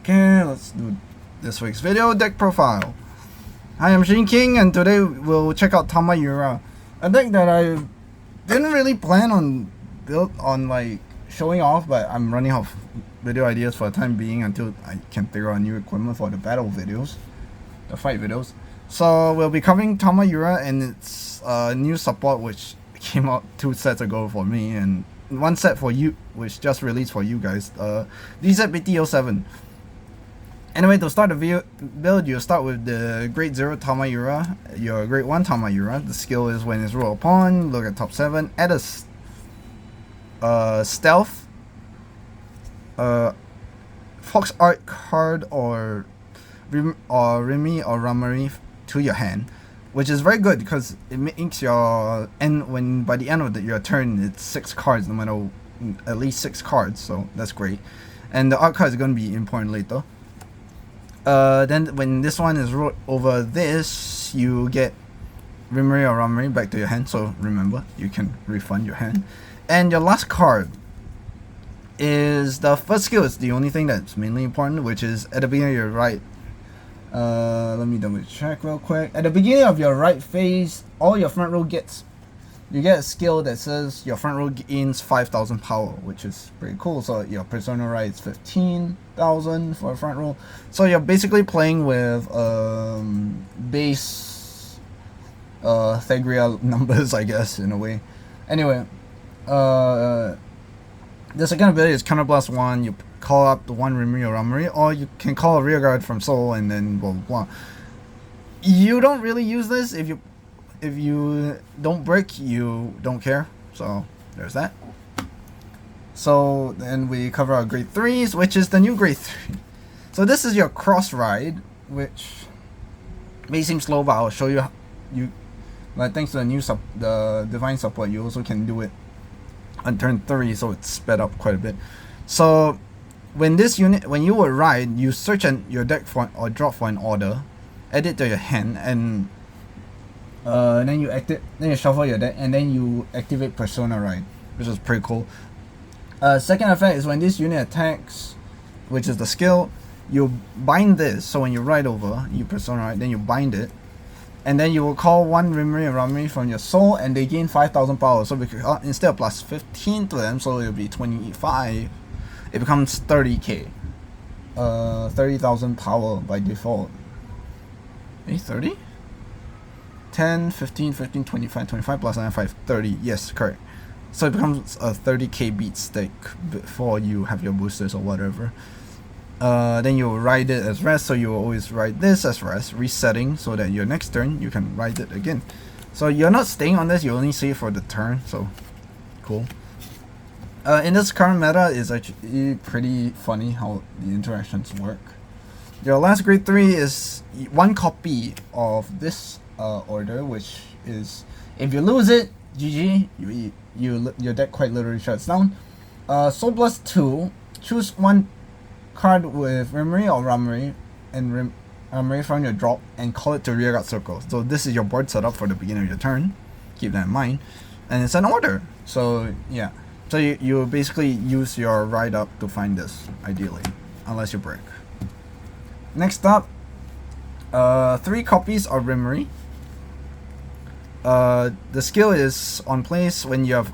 Okay, let's do this week's video deck profile. Hi, I'm Shin King, and today we'll check out Tamayura, a deck that I didn't really plan on like showing off, but I'm running out of video ideas for the time being until I can figure out new equipment for the battle videos, the fight videos. So we'll be covering Tamayura and its new support, which came out 2 sets ago for me, and 1 set for you, which just released for you guys. DZBT07. Anyway, to start the build, you start with the Grade 0 Tamayura, your Grade 1 Tamayura. The skill is when it's rolled upon, look at top 7, add a stealth, Fox Art card or Ririmi or Rarami to your hand, which is very good because it makes your end by the end of your turn it's 6 cards, no matter at least 6 cards, so that's great. And the art card is going to be important later. Then when this one is rolled over this, you get Ririmi or Rarami back to your hand, so remember, you can refund your hand. And your last card is the first skill. Is the only thing that's mainly important, which is at the beginning of your right. Let me double check real quick. At the beginning of your right phase, all your front row you get a skill that says your front row gains 5,000 power, which is pretty cool. So your persona right is 15,000 for a front row. So you're basically playing with base Thagria numbers, I guess, in a way. Anyway, the second ability is counter blast 1. You call up the 1 Ririmi or Rarami, or you can call a rear guard from soul and then blah blah blah. You don't really use this. If you don't break, you don't care. So there's that. So then we cover our grade 3s, which is the new grade 3. So this is your cross ride, which may seem slow, but I'll show you but thanks to the new the divine support, you also can do it on turn 3, so it's sped up quite a bit. So when you will ride, you search your deck for or drop for an order, add it to your hand, and then you shuffle your deck, and then you activate Persona Ride, which is pretty cool. Second effect is when this unit attacks, which is the skill, you bind this. So when you ride over, you Persona Ride, then you bind it, and then you will call 1 Ririmi and Rarami from your soul, and they gain 5,000 power. So instead of plus 15 to them, so it'll be 25. It becomes 30k, 30,000 power by default. 30? 10, 15, 15, 25, 25 plus 95, 30. Yes, correct. So it becomes a 30k beat stick before you have your boosters or whatever. Then you ride it as rest, so you will always ride this as rest, resetting so that your next turn you can ride it again. So you're not staying on this, you only see it for the turn, so cool. In this current meta, is actually pretty funny how the interactions work. Your last grade 3 is 1 copy of this order, which is, if you lose it, GG, your deck quite literally shuts down. Soul Blast 2, choose 1 card with Ririmi or Rarami and Rarami from your drop and call it to rearguard circle. So this is your board setup for the beginning of your turn, keep that in mind. And it's an order, so yeah. So you basically use your ride up to find this, ideally, unless you break. Next up, 3 copies of Ririmi. The skill is on place when you have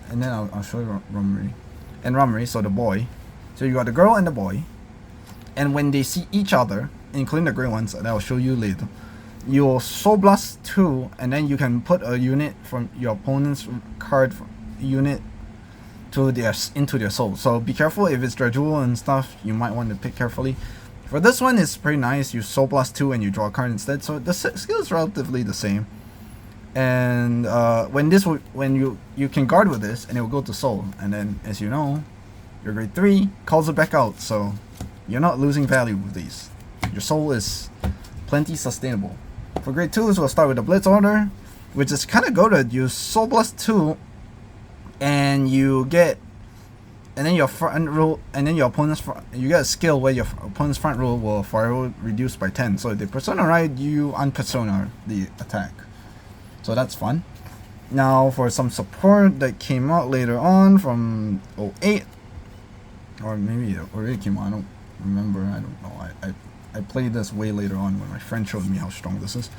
and then I'll show you Rarami and Rarami, so the boy. So you got the girl and the boy, and when they see each other, including the grey ones that I'll show you later, you'll Soul Blast 2, and then you can put a unit from your opponent's card unit into their soul. So be careful if it's Dragveda and stuff, you might want to pick carefully. For this one, it's pretty nice. You Soul Blast 2 and you draw a card instead, so the skill is relatively the same. And when you can guard with this, and it will go to soul, and then as you know, your grade 3 calls it back out, so you're not losing value with these. Your soul is plenty sustainable. For grade 2s, we'll start with the Blitz order, which is kind of goated. You Soul Blast 2, and you get, and then your front row, and then your opponent's you get a skill where your opponent's front row will forever reduce by 10. So if they Persona Ride, you unpersona the attack. So that's fun. Now for some support that came out later on from 08, or maybe it already came out, I don't remember. I don't know. I played this way later on when my friend showed me how strong this is.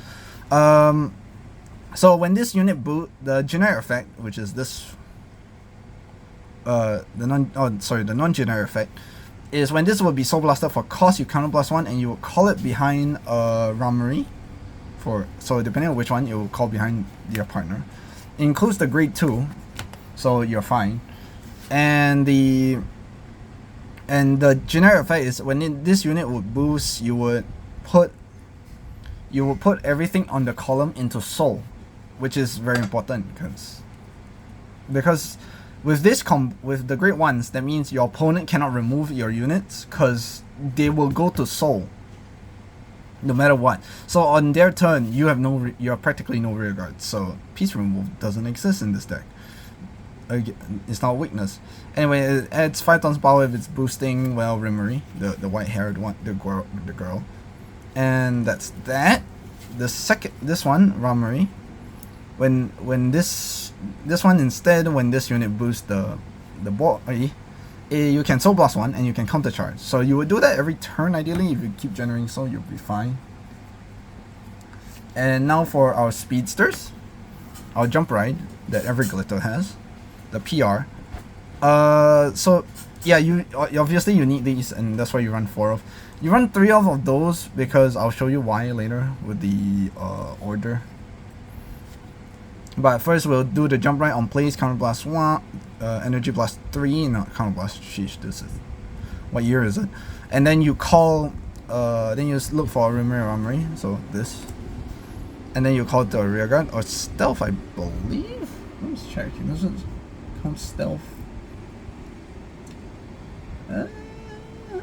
So when this unit boot, the generic effect, which is this, the non-generic effect, is when this will be soul blasted for cost, you counterblast one, and you will call it behind Rarami. So depending on which one, you will call behind your partner. It includes the grade 2, so you're fine. And the generic effect is when this unit would boost, you would put everything on the column into soul, which is very important because with the great ones, that means your opponent cannot remove your units because they will go to soul no matter what. So on their turn, you have practically no rear guard. So piece removal doesn't exist in this deck. It's not a weakness. Anyway, it adds 5 tons power if it's boosting, well, Ririmi, the white-haired one, the girl. And that's that. This one, Rarami, when this one instead, when this unit boosts the boy, you can soul blast one and you can counter charge. So you would do that every turn ideally. If you keep generating soul, you'll be fine. And now for our speedsters, our jump ride that every glitter has, the PR. So yeah, you obviously you need these, and that's why you run 4 of. You run 3 of those because I'll show you why later with the order. But first we'll do the jump right on plays, counter blast 1, energy blast 3, not counter blast. Sheesh, this is what year is it? And then you call, then you look for Ririmi, so this, and then you call the rear guard or stealth, I believe. Let's check. Does it come stealth?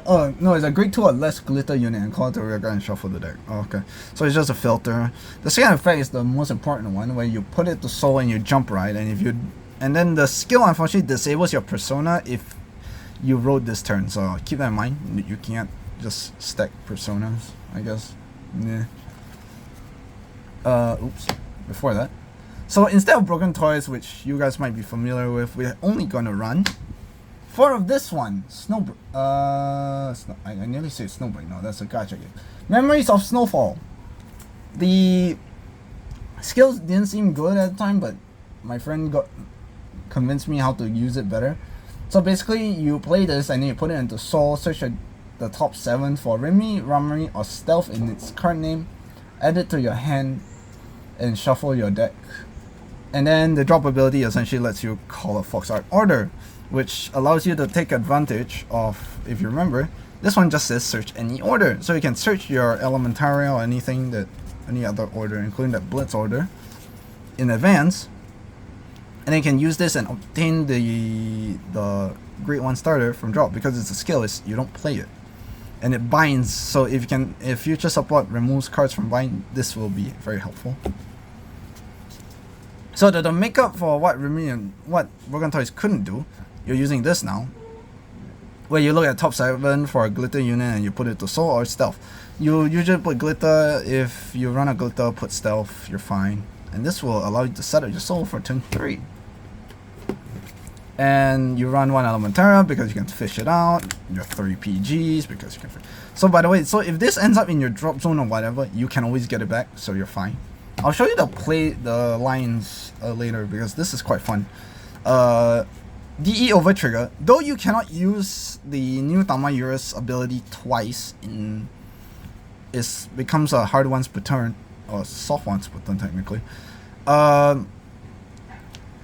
Oh no, it's a grade 2 or less glitter unit and call it the rear guard and shuffle the deck. Oh, okay, so it's just a filter. The second effect is the most important one, where you put it to soul and you jump right, and then the skill unfortunately disables your persona if you rolled this turn. So keep that in mind. You can't just stack personas, I guess. Yeah. Oops. Before that, so instead of broken toys, which you guys might be familiar with, we're only gonna run 4 of this one, I nearly said Snowbreak. No, that's a gacha game. Memories of Snowfall. The skills didn't seem good at the time, but my friend convinced me how to use it better. So basically, you play this and then you put it into soul, search the top 7 for Rarami, or stealth in its card name, add it to your hand, and shuffle your deck. And then the drop ability essentially lets you call a Fox Art Order, which allows you to take advantage of, if you remember, this one just says search any order. So you can search your Elementaria or any other order, including that Blitz order, in advance. And then you can use this and obtain the Great One starter from drop, because it's a skill, you don't play it. And it binds, so if future support removes cards from bind, this will be very helpful. So to make up for what Ririmi and what Broken Toys couldn't do, you're using this now, where you look at top 7 for a glitter unit and you put it to soul or stealth. You usually put glitter. If you run a glitter, put stealth, you're fine. And this will allow you to set up your soul for turn 3. And you run 1 Elementaria because you can fish it out. Your 3 PGs because you can fish. So by the way, so if this ends up in your drop zone or whatever, you can always get it back, so you're fine. I'll show you the lines later because this is quite fun. DE over trigger. Though you cannot use the new Tamayura's ability twice, it becomes a hard once per turn, or soft once per turn technically.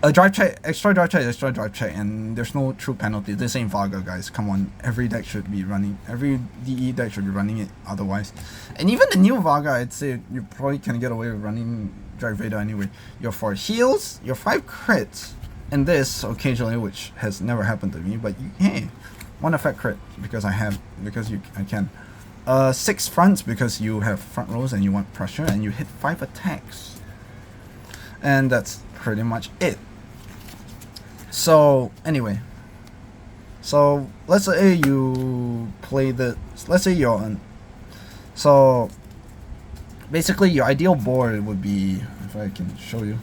A drive check, extra drive check, and there's no true penalty. This ain't Vaga, guys. Come on, every deck should be running. Every DE deck should be running it. Otherwise, and even the new Vaga, I'd say you probably can get away with running Dragveda anyway. Your 4 heals, your 5 crits, and this occasionally, which has never happened to me, but hey, 1 effect crit because I can. 6 fronts because you have front rows and you want pressure, and you hit 5 attacks, and that's pretty much it. So anyway, so let's say you play the, let's say you're on, so basically your ideal board would be, if I can show you,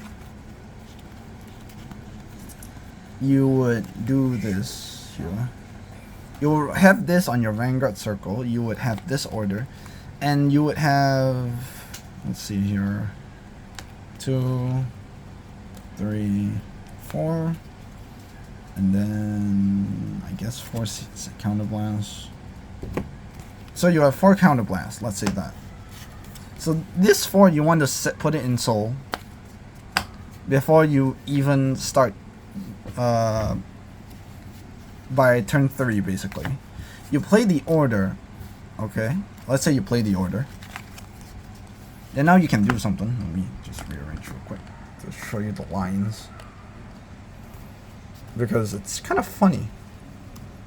you would do this here. you'll have this on your Vanguard circle. You would have this order, and you would have, let's see here, 2, 3, 4, and then I guess 4 counterblasts. So you have 4 counterblasts. Let's say that. So this 4 you want to put it in soul before you even start. By turn 3, basically, you play the order. Okay, let's say you play the order. Then now you can do something. Let me just rearrange real quick to show you the lines, because it's kind of funny.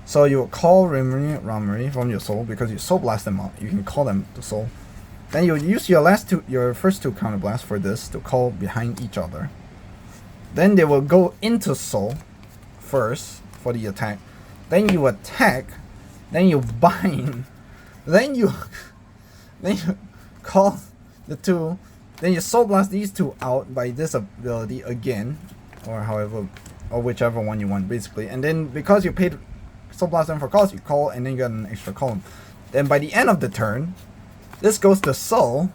So you call Rarami from your soul because you soul blast them out. You can call them to soul. Then you use your first 2 counterblasts for this to call behind each other. Then they will go into soul first for the attack. Then you attack. Then you bind. Then you call the 2. Then you soul blast these 2 out by this ability again, or whichever one you want, basically. And then because you paid soul blast them for calls, you call, and then you get an extra column. Then by the end of the turn, this goes to soul.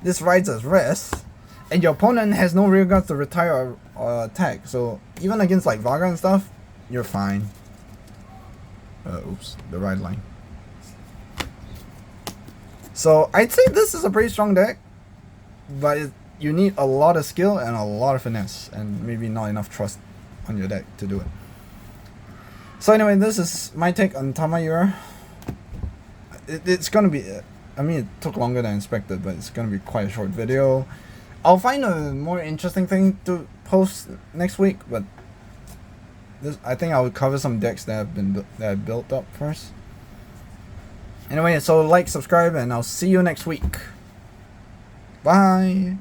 This rides as rest, and your opponent has no rear guards to retire or attack. So even against like Vanguard and stuff, you're fine. Oops, the right line. So I'd say this is a pretty strong deck, but you need a lot of skill and a lot of finesse, and maybe not enough trust on your deck to do it. So anyway, this is my take on Tamayura. It's gonna be, I mean, it took longer than expected, but it's gonna be quite a short video. I'll find a more interesting thing to post next week, but I think I will cover some decks that I built up first. Anyway, so like, subscribe, and I'll see you next week. Bye.